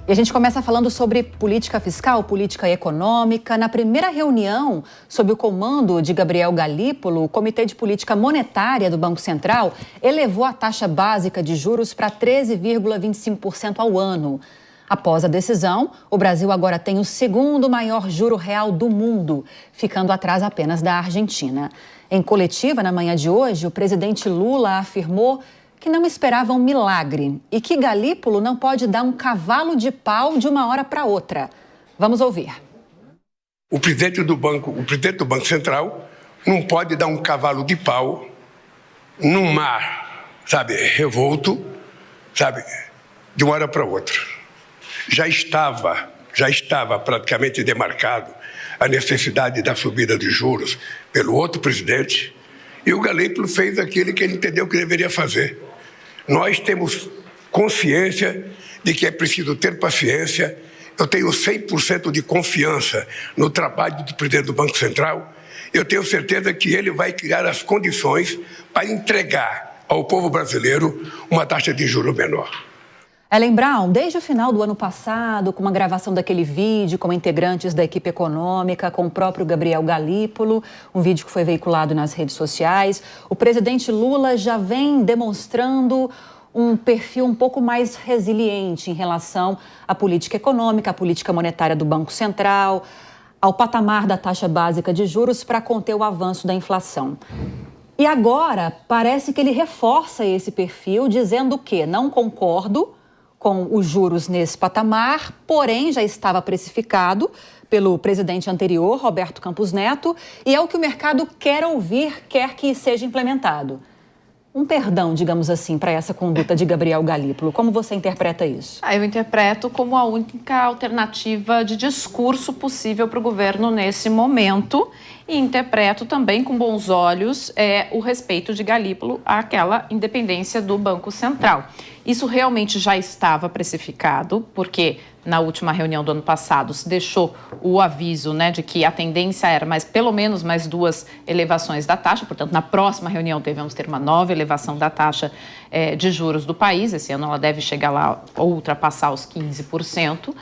E a gente começa falando sobre política fiscal, política econômica. Na primeira reunião, sob o comando de Gabriel Galípolo, o Comitê de Política Monetária do Banco Central elevou a taxa básica de juros para 13,25% ao ano. Após a decisão, o Brasil agora tem o segundo maior juro real do mundo, ficando atrás apenas da Argentina. Em coletiva, na manhã de hoje, o presidente Lula afirmou que não esperava um milagre e que Galípolo não pode dar um cavalo de pau de uma hora para outra. Vamos ouvir. O presidente do Banco Central não pode dar um cavalo de pau num mar, revolto, de uma hora para outra. Já estava praticamente demarcado a necessidade da subida de juros pelo outro presidente, e o Galípolo fez aquilo que ele entendeu que deveria fazer. Nós temos consciência de que é preciso ter paciência. Eu tenho 100% de confiança no trabalho do presidente do Banco Central. Eu tenho certeza que ele vai criar as condições para entregar ao povo brasileiro uma taxa de juros menor. Ellen Brown, desde o final do ano passado, com uma gravação daquele vídeo com integrantes da equipe econômica, com o próprio Gabriel Galípolo, um vídeo que foi veiculado nas redes sociais, o presidente Lula já vem demonstrando um perfil um pouco mais resiliente em relação à política econômica, à política monetária do Banco Central, ao patamar da taxa básica de juros para conter o avanço da inflação. E agora parece que ele reforça esse perfil, dizendo que não concordo com os juros nesse patamar, porém já estava precificado pelo presidente anterior, Roberto Campos Neto, e é o que o mercado quer ouvir, quer que seja implementado. Um perdão, digamos assim, para essa conduta de Gabriel Galípolo. Como você interpreta isso? Eu interpreto como a única alternativa de discurso possível para o governo nesse momento, e interpreto também com bons olhos o respeito de Galípolo àquela independência do Banco Central. Isso realmente já estava precificado, porque na última reunião do ano passado se deixou o aviso, de que a tendência era pelo menos mais 2 elevações da taxa. Portanto, na próxima reunião devemos ter uma nova elevação da taxa de juros do país. Esse ano ela deve chegar lá ou ultrapassar os 15%.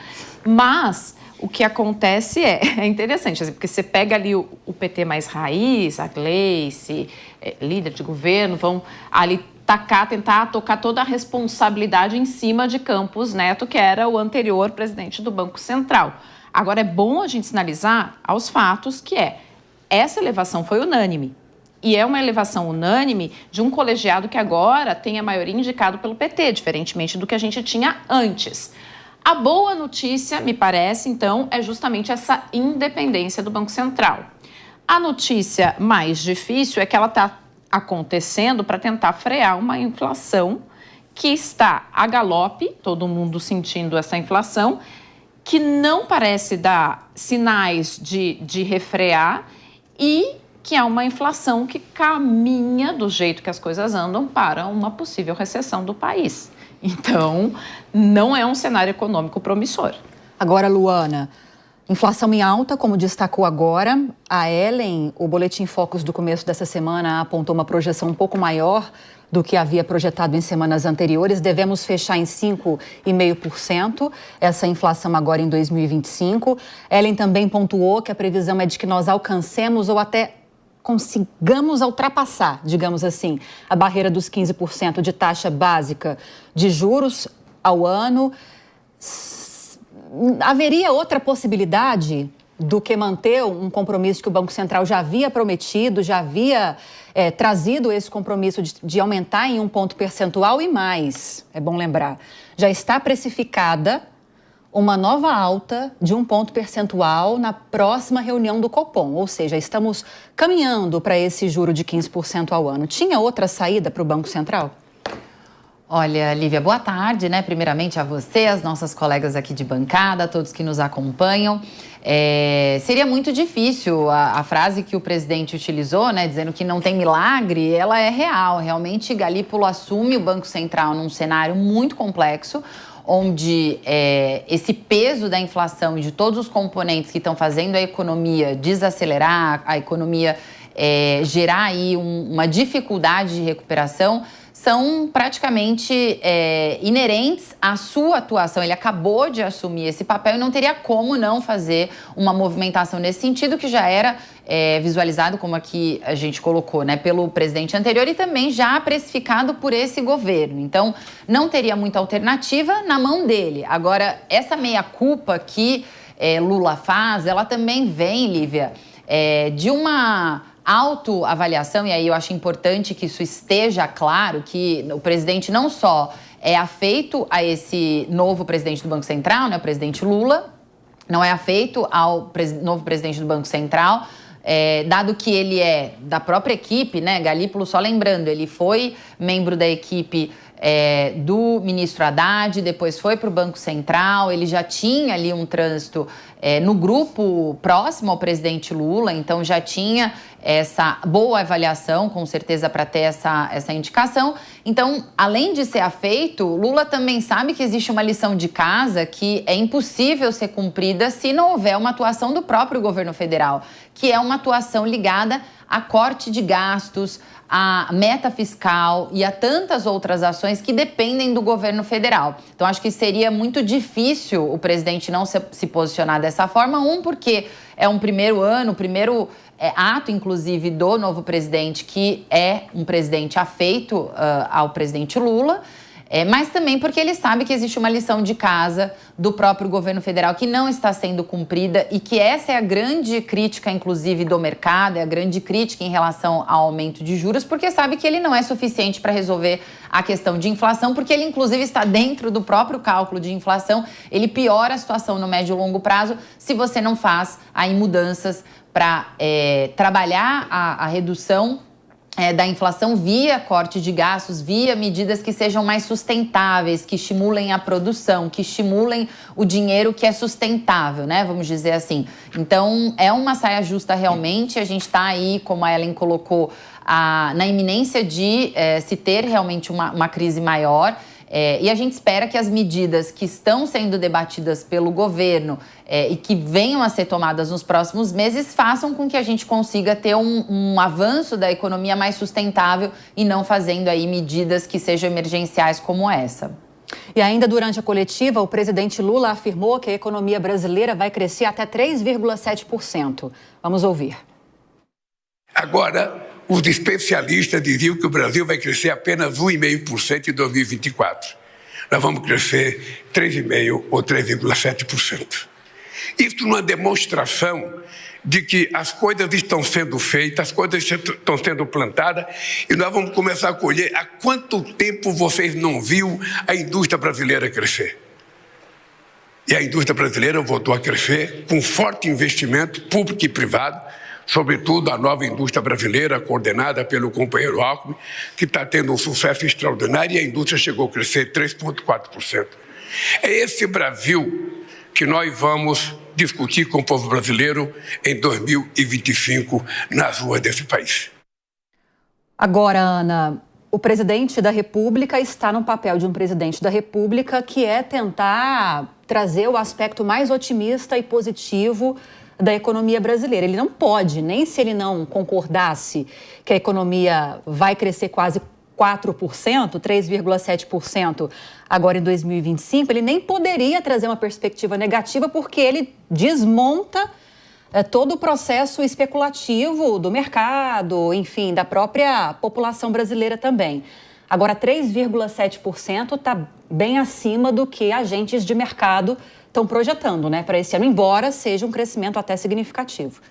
Mas o que acontece é interessante, porque você pega ali o PT mais raiz, a Gleice, líder de governo, vão ali tentar tocar toda a responsabilidade em cima de Campos Neto, que era o anterior presidente do Banco Central. Agora, é bom a gente sinalizar aos fatos que essa elevação foi unânime. E é uma elevação unânime de um colegiado que agora tem a maioria indicado pelo PT, diferentemente do que a gente tinha antes. A boa notícia, me parece, então, é justamente essa independência do Banco Central. A notícia mais difícil é que ela está acontecendo para tentar frear uma inflação que está a galope, todo mundo sentindo essa inflação, que não parece dar sinais de refrear e que é uma inflação que caminha, do jeito que as coisas andam, para uma possível recessão do país. Então, não é um cenário econômico promissor. Agora, Luana, inflação em alta, como destacou agora. A Ellen, o Boletim Focus do começo dessa semana apontou uma projeção um pouco maior do que havia projetado em semanas anteriores. Devemos fechar em 5,5%, essa inflação agora em 2025. Ellen também pontuou que a previsão é de que nós alcancemos ou até consigamos ultrapassar, digamos assim, a barreira dos 15% de taxa básica de juros ao ano. Haveria outra possibilidade do que manter um compromisso que o Banco Central já havia prometido, já havia trazido esse compromisso de aumentar em 1 ponto percentual e mais, é bom lembrar, já está precificada uma nova alta de 1 ponto percentual na próxima reunião do Copom, ou seja, estamos caminhando para esse juro de 15% ao ano. Tinha outra saída para o Banco Central? Olha, Lívia, boa tarde, primeiramente a você, as nossas colegas aqui de bancada, todos que nos acompanham. Seria muito difícil, a frase que o presidente utilizou, dizendo que não tem milagre, ela é real. Realmente, Galípolo assume o Banco Central num cenário muito complexo, onde esse peso da inflação e de todos os componentes que estão fazendo a economia desacelerar, a economia gerar aí uma dificuldade de recuperação, são praticamente inerentes à sua atuação. Ele acabou de assumir esse papel e não teria como não fazer uma movimentação nesse sentido, que já era visualizado, como aqui a gente colocou, né, pelo presidente anterior e também já precificado por esse governo. Então, não teria muita alternativa na mão dele. Agora, essa meia-culpa que Lula faz, ela também vem, Lívia, de uma autoavaliação, e aí eu acho importante que isso esteja claro, que o presidente não só é afeito a esse novo presidente do Banco Central, né, o presidente Lula, não é afeito ao novo presidente do Banco Central, dado que ele é da própria equipe, né, Galípolo, só lembrando, ele foi membro da equipe do ministro Haddad, depois foi para o Banco Central, ele já tinha ali um trânsito no grupo próximo ao presidente Lula, então já tinha essa boa avaliação, com certeza, para ter essa indicação. Então, além de ser afeito, Lula também sabe que existe uma lição de casa que é impossível ser cumprida se não houver uma atuação do próprio governo federal, que é uma atuação ligada a corte de gastos, a meta fiscal e a tantas outras ações que dependem do governo federal. Então, acho que seria muito difícil o presidente não se posicionar dessa forma, porque é um primeiro ano, primeiro ato, inclusive, do novo presidente, que é um presidente afeito ao presidente Lula, mas também porque ele sabe que existe uma lição de casa do próprio governo federal que não está sendo cumprida e que essa é a grande crítica, inclusive, do mercado, é a grande crítica em relação ao aumento de juros, porque sabe que ele não é suficiente para resolver a questão de inflação, porque ele, inclusive, está dentro do próprio cálculo de inflação, ele piora a situação no médio e longo prazo se você não faz aí mudanças para trabalhar a redução da inflação via corte de gastos, via medidas que sejam mais sustentáveis, que estimulem a produção, que estimulem o dinheiro que é sustentável, né? Vamos dizer assim. Então, é uma saia justa realmente. A gente está aí, como a Ellen colocou, na iminência de se ter realmente uma crise maior. E a gente espera que as medidas que estão sendo debatidas pelo governo e que venham a ser tomadas nos próximos meses façam com que a gente consiga ter um avanço da economia mais sustentável e não fazendo aí medidas que sejam emergenciais como essa. E ainda durante a coletiva, o presidente Lula afirmou que a economia brasileira vai crescer até 3,7%. Vamos ouvir. Agora, os especialistas diziam que o Brasil vai crescer apenas 1,5% em 2024. Nós vamos crescer 3,5% ou 3,7%. Isso numa demonstração de que as coisas estão sendo feitas, as coisas estão sendo plantadas e nós vamos começar a colher. Há quanto tempo vocês não viram a indústria brasileira crescer? E a indústria brasileira voltou a crescer com forte investimento público e privado, sobretudo a nova indústria brasileira, coordenada pelo companheiro Alckmin, que está tendo um sucesso extraordinário e a indústria chegou a crescer 3,4%. É esse Brasil que nós vamos discutir com o povo brasileiro em 2025 nas ruas desse país. Agora, Ana, o presidente da República está no papel de um presidente da República que é tentar trazer o aspecto mais otimista e positivo da economia brasileira. Ele não pode, nem se ele não concordasse que a economia vai crescer quase 4%, 3,7% agora em 2025, ele nem poderia trazer uma perspectiva negativa porque ele desmonta todo o processo especulativo do mercado, enfim, da própria população brasileira também. Agora, 3,7% está bem acima do que agentes de mercado estão projetando, né, para esse ano, embora seja um crescimento até significativo.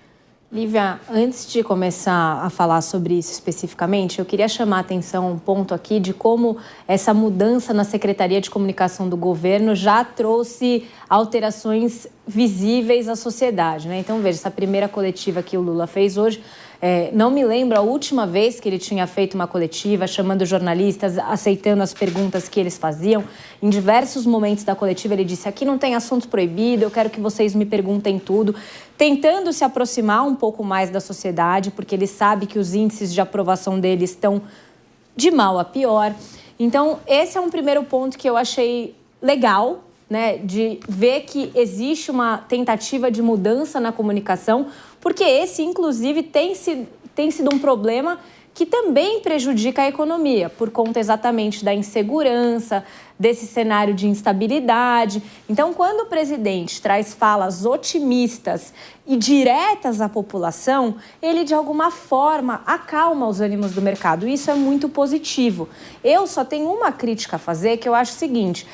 Lívia, antes de começar a falar sobre isso especificamente, eu queria chamar a atenção um ponto aqui de como essa mudança na Secretaria de Comunicação do governo já trouxe alterações visíveis à sociedade, né? Então, veja, essa primeira coletiva que o Lula fez hoje, não me lembro a última vez que ele tinha feito uma coletiva, chamando jornalistas, aceitando as perguntas que eles faziam. Em diversos momentos da coletiva ele disse, aqui não tem assunto proibido, eu quero que vocês me perguntem tudo, tentando se aproximar um pouco mais da sociedade, porque ele sabe que os índices de aprovação dele estão de mal a pior. Então, esse é um primeiro ponto que eu achei legal, né, de ver que existe uma tentativa de mudança na comunicação, porque esse, inclusive, tem sido um problema que também prejudica a economia, por conta exatamente da insegurança, desse cenário de instabilidade. Então, quando o presidente traz falas otimistas e diretas à população, ele de alguma forma acalma os ânimos do mercado. Isso é muito positivo. Eu só tenho uma crítica a fazer, que eu acho o seguinte: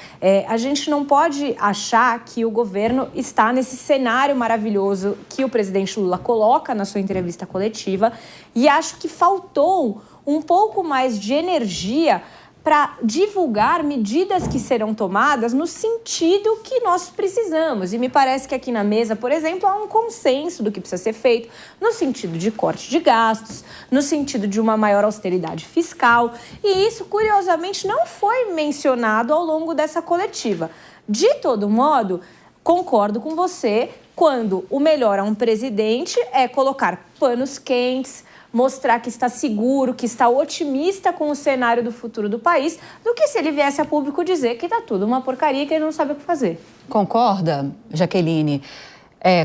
a gente não pode achar que o governo está nesse cenário maravilhoso que o presidente Lula coloca na sua entrevista coletiva, e acho que faltou um pouco mais de energia para divulgar medidas que serão tomadas no sentido que nós precisamos. E me parece que aqui na mesa, por exemplo, há um consenso do que precisa ser feito no sentido de corte de gastos, no sentido de uma maior austeridade fiscal. E isso, curiosamente, não foi mencionado ao longo dessa coletiva. De todo modo, concordo com você quando o melhor a um presidente é colocar panos quentes, mostrar que está seguro, que está otimista com o cenário do futuro do país, do que se ele viesse a público dizer que está tudo uma porcaria e que ele não sabe o que fazer. Concorda, Jaqueline?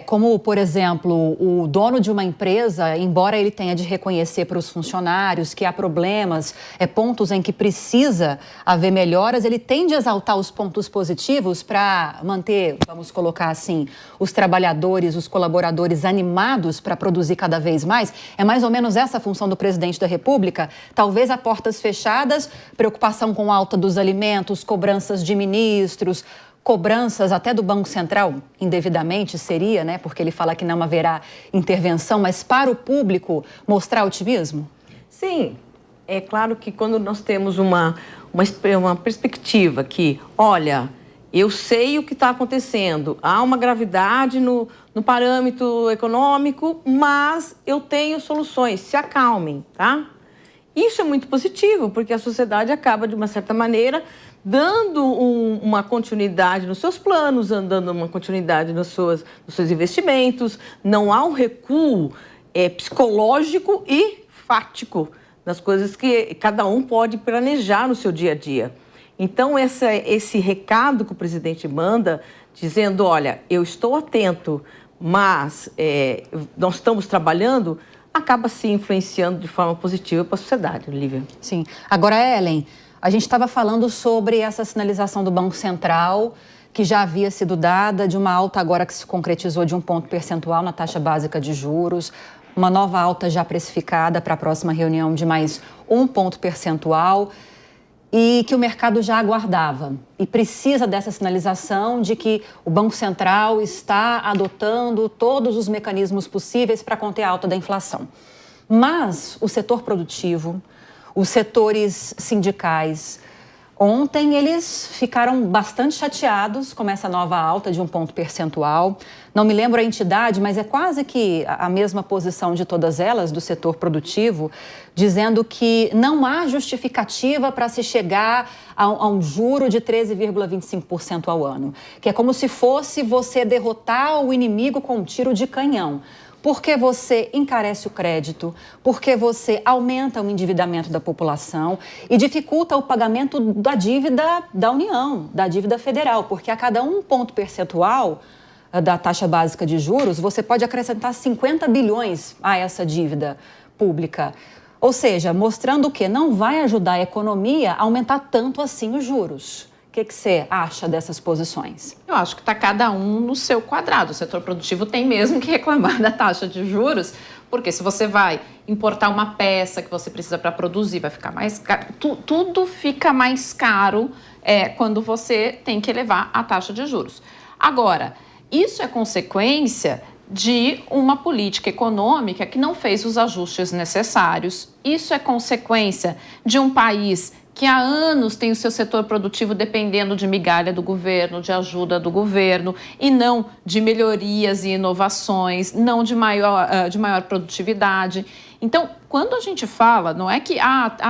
Como, por exemplo, o dono de uma empresa, embora ele tenha de reconhecer para os funcionários que há problemas, pontos em que precisa haver melhoras, ele tem de exaltar os pontos positivos para manter, vamos colocar assim, os trabalhadores, os colaboradores animados para produzir cada vez mais. É mais ou menos essa a função do presidente da República, talvez a portas fechadas, preocupação com a alta dos alimentos, cobranças de ministros, cobranças até do Banco Central, indevidamente seria, né? Porque ele fala que não haverá intervenção, mas para o público mostrar otimismo? Sim, é claro que quando nós temos uma perspectiva que, olha, eu sei o que está acontecendo, há uma gravidade no parâmetro econômico, mas eu tenho soluções, se acalmem, tá? Isso é muito positivo, porque a sociedade acaba, de uma certa maneira, dando uma continuidade nos seus planos, dando uma continuidade nos seus investimentos. Não há um recuo psicológico e fático nas coisas que cada um pode planejar no seu dia a dia. Então, esse recado que o presidente manda, dizendo, olha, eu estou atento, mas nós estamos trabalhando, acaba se influenciando de forma positiva para a sociedade, Lívia. Sim. Agora, Ellen, a gente estava falando sobre essa sinalização do Banco Central, que já havia sido dada, de uma alta agora que se concretizou de 1 ponto percentual na taxa básica de juros, uma nova alta já precificada para a próxima reunião de mais 1 ponto percentual, e que o mercado já aguardava. E precisa dessa sinalização de que o Banco Central está adotando todos os mecanismos possíveis para conter a alta da inflação. Mas o setor produtivo, os setores sindicais, ontem eles ficaram bastante chateados com essa nova alta de 1 ponto percentual. Não me lembro a entidade, mas é quase que a mesma posição de todas elas, do setor produtivo, dizendo que não há justificativa para se chegar a um juro de 13,25% ao ano, que é como se fosse você derrotar o inimigo com um tiro de canhão. Porque você encarece o crédito, porque você aumenta o endividamento da população e dificulta o pagamento da dívida da União, da dívida federal, porque a cada 1 ponto percentual da taxa básica de juros, você pode acrescentar 50 bilhões a essa dívida pública. Ou seja, mostrando que não vai ajudar a economia a aumentar tanto assim os juros. O que você acha dessas posições? Eu acho que está cada um no seu quadrado. O setor produtivo tem mesmo que reclamar da taxa de juros, porque se você vai importar uma peça que você precisa para produzir, vai ficar mais caro. Tudo fica mais caro quando você tem que elevar a taxa de juros. Agora, isso é consequência de uma política econômica que não fez os ajustes necessários. Isso é consequência de um país que há anos tem o seu setor produtivo dependendo de migalha do governo, de ajuda do governo, e não de melhorias e inovações, não de maior produtividade. Então, quando a gente fala, não é que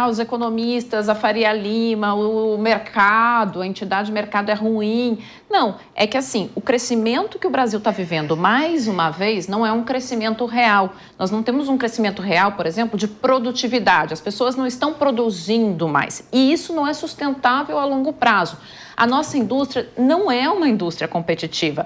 os economistas, a Faria Lima, o mercado, a entidade mercado é ruim. Não, é que assim, o crescimento que o Brasil está vivendo, mais uma vez, não é um crescimento real. Nós não temos um crescimento real, por exemplo, de produtividade. As pessoas não estão produzindo mais. E isso não é sustentável a longo prazo. A nossa indústria não é uma indústria competitiva.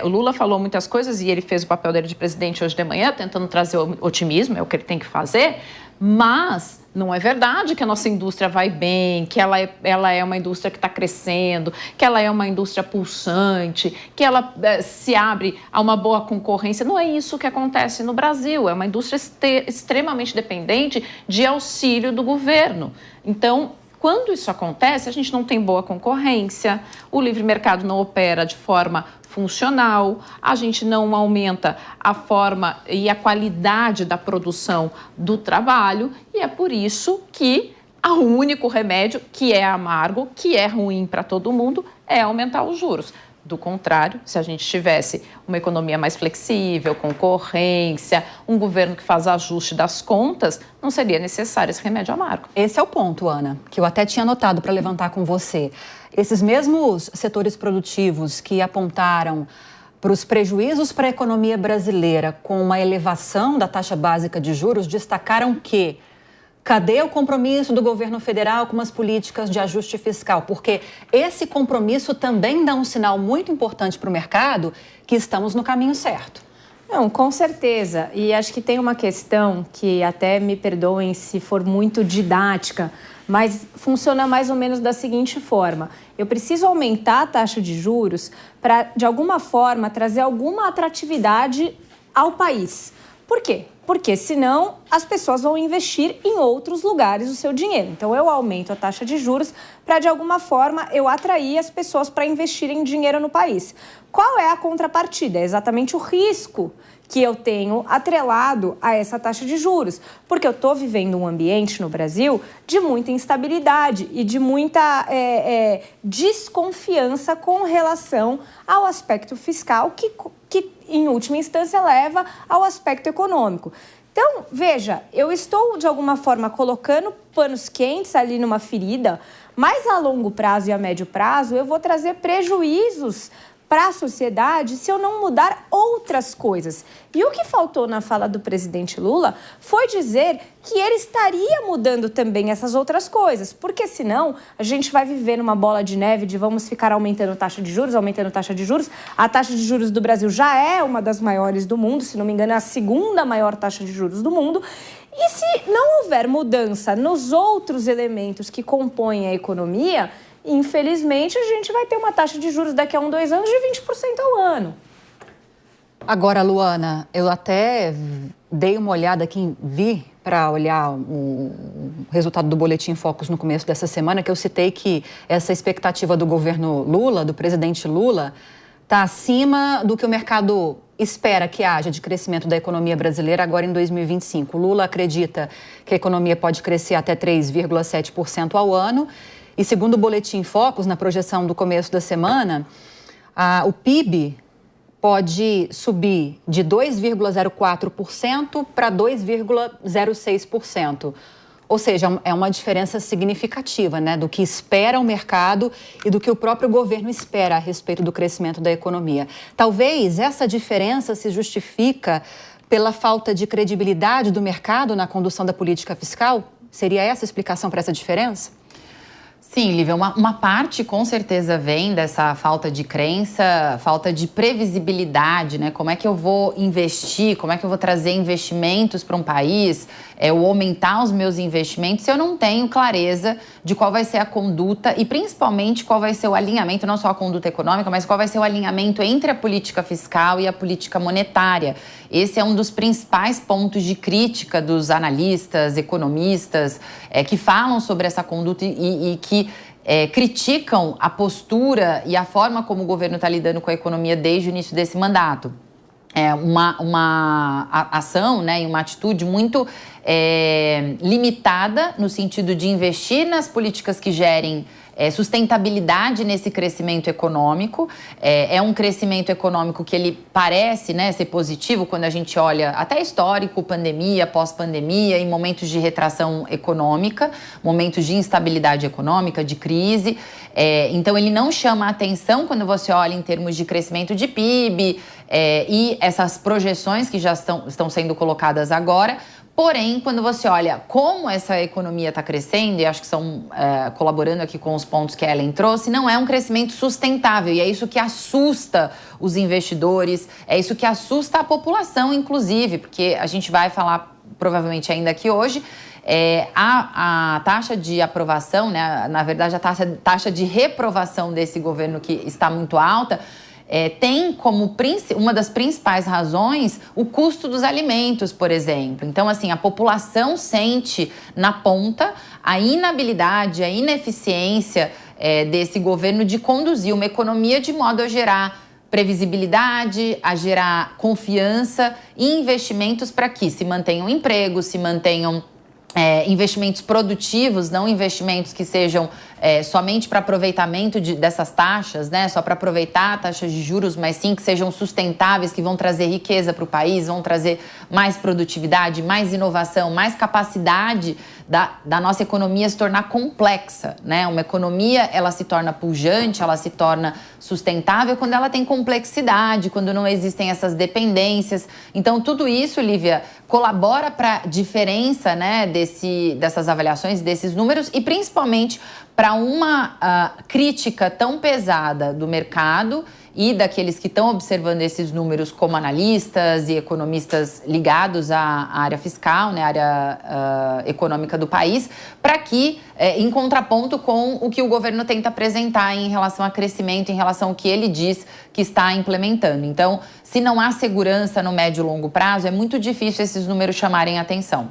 O Lula falou muitas coisas e ele fez o papel dele de presidente hoje de manhã, tentando trazer otimismo, é o que ele tem que fazer. dizer, mas não é verdade que a nossa indústria vai bem, que ela é uma indústria que está crescendo, que ela é uma indústria pulsante, que ela se abre a uma boa concorrência. Não é isso que acontece no Brasil. É uma indústria extremamente dependente de auxílio do governo. Então, quando isso acontece, a gente não tem boa concorrência, o livre mercado não opera de forma funcional, a gente não aumenta a forma e a qualidade da produção do trabalho, e é por isso que o único remédio, que é amargo, que é ruim para todo mundo, é aumentar os juros. Do contrário, se a gente tivesse uma economia mais flexível, concorrência, um governo que faz ajuste das contas, não seria necessário esse remédio amargo. Esse é o ponto, Ana, que eu até tinha anotado para levantar com você. Esses mesmos setores produtivos que apontaram para os prejuízos para a economia brasileira com uma elevação da taxa básica de juros destacaram que cadê o compromisso do governo federal com as políticas de ajuste fiscal? Porque esse compromisso também dá um sinal muito importante para o mercado que estamos no caminho certo. Não, com certeza. E acho que tem uma questão que até me perdoem se for muito didática, mas funciona mais ou menos da seguinte forma. Eu preciso aumentar a taxa de juros para, de alguma forma, trazer alguma atratividade ao país. Por quê? Porque senão as pessoas vão investir em outros lugares o seu dinheiro. Então eu aumento a taxa de juros para, de alguma forma, eu atrair as pessoas para investirem dinheiro no país. Qual é a contrapartida? É exatamente o risco que eu tenho atrelado a essa taxa de juros. Porque eu estou vivendo um ambiente no Brasil de muita instabilidade e de muita desconfiança com relação ao aspecto fiscal que, em última instância, leva ao aspecto econômico. Então, veja, eu estou, de alguma forma, colocando panos quentes ali numa ferida, mas a longo prazo e a médio prazo eu vou trazer prejuízos para a sociedade se eu não mudar outras coisas. E o que faltou na fala do presidente Lula foi dizer que ele estaria mudando também essas outras coisas, porque senão a gente vai viver numa bola de neve de vamos ficar aumentando taxa de juros, aumentando taxa de juros. A taxa de juros do Brasil já é uma das maiores do mundo, se não me engano é a segunda maior taxa de juros do mundo. E se não houver mudança nos outros elementos que compõem a economia, infelizmente, a gente vai ter uma taxa de juros daqui a 2 anos de 20% ao ano. Agora, Luana, eu até dei uma olhada aqui, vi para olhar o resultado do Boletim Focus no começo dessa semana, que eu citei que essa expectativa do governo Lula, do presidente Lula, está acima do que o mercado espera que haja de crescimento da economia brasileira agora em 2025. Lula acredita que a economia pode crescer até 3,7% ao ano. E segundo o Boletim Focus, na projeção do começo da semana, o PIB pode subir de 2,04% para 2,06%. Ou seja, é uma diferença significativa, né, do que espera o mercado e do que o próprio governo espera a respeito do crescimento da economia. Talvez essa diferença se justifica pela falta de credibilidade do mercado na condução da política fiscal? Seria essa a explicação para essa diferença? Sim, Lívia, uma parte com certeza vem dessa falta de crença, falta de previsibilidade, né? Como é que eu vou investir, como é que eu vou trazer investimentos para um país, ou aumentar os meus investimentos se eu não tenho clareza de qual vai ser a conduta e principalmente qual vai ser o alinhamento, não só a conduta econômica, mas qual vai ser o alinhamento entre a política fiscal e a política monetária. Esse é um dos principais pontos de crítica dos analistas, economistas, que falam sobre essa conduta e que criticam a postura e a forma como o governo está lidando com a economia desde o início desse mandato. É uma ação, né, e uma atitude muito limitada no sentido de investir nas políticas que gerem sustentabilidade nesse crescimento econômico. É um crescimento econômico que ele parece, né, ser positivo quando a gente olha até histórico, pandemia, pós-pandemia, em momentos de retração econômica, momentos de instabilidade econômica, de crise. Então, ele não chama a atenção quando você olha em termos de crescimento de PIB e essas projeções que já estão sendo colocadas agora. Porém, quando você olha como essa economia está crescendo, e acho que estão colaborando aqui com os pontos que a Ellen trouxe, não é um crescimento sustentável. E é isso que assusta os investidores, é isso que assusta a população, inclusive, porque a gente vai falar provavelmente ainda aqui hoje. A taxa de aprovação, né, na verdade a taxa de reprovação desse governo que está muito alta, tem como uma das principais razões o custo dos alimentos, por exemplo. Então, assim, a população sente na ponta a inabilidade, a ineficiência desse governo de conduzir uma economia de modo a gerar previsibilidade, a gerar confiança e investimentos para que se mantenham empregos, se mantenham investimentos produtivos, não investimentos que sejam somente para aproveitamento dessas taxas, né? Só para aproveitar taxas de juros, mas sim que sejam sustentáveis, que vão trazer riqueza para o país, vão trazer mais produtividade, mais inovação, mais capacidade da nossa economia se tornar complexa, né? Uma economia, ela se torna pujante, ela se torna sustentável quando ela tem complexidade, quando não existem essas dependências. Então, tudo isso, Lívia, colabora para a diferença, né, dessas avaliações, desses números e principalmente para uma crítica tão pesada do mercado e daqueles que estão observando esses números como analistas e economistas ligados à área fiscal, né, à área econômica do país, para que, em contraponto com o que o governo tenta apresentar em relação a crescimento, em relação ao que ele diz que está implementando. Então, se não há segurança no médio e longo prazo, é muito difícil esses números chamarem atenção.